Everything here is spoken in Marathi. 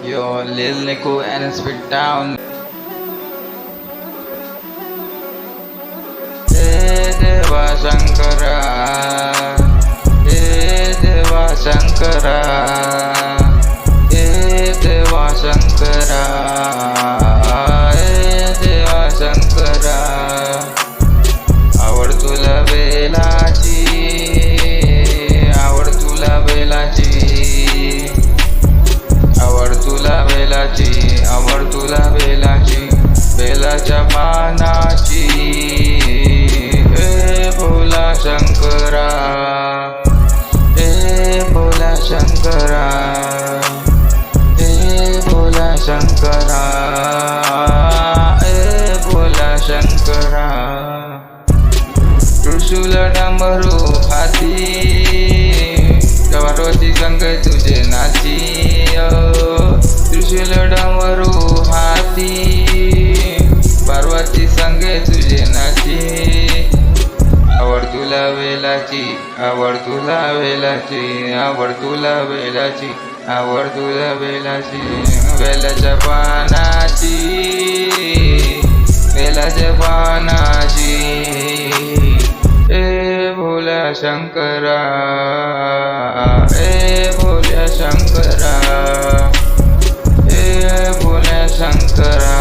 Yo, Lil Nico and Spit Down. Hey Deva Shankara, Hey Deva Shankara, Hey Deva Shankara, Hey Deva Shankara. आवड तुला बेलाची, आवड तुला बेलाची, आवड तुला बेलाची, आवड तुला बेलाची, बेलाच्या पानाची. हे भोला शंकरा, हे भोला शंकरा, हे भोला शंकरा, हे भोला शंकरा. त्रिशूल डमरू हाती, पार्वती संग तुझे नाची. त्रिशूल डमरू हाती, पार्वती संगे तुझे नाची. आवड तुला वेलाची, आवड तुला वेलाची, आवड तुला वेलाची, आवड तुला वेलाची, वेलाच्या पानाची, वेलाच्या पानाची. ए भोला शंकरा, ए भोला शंकरा, ए भोला शंकरा.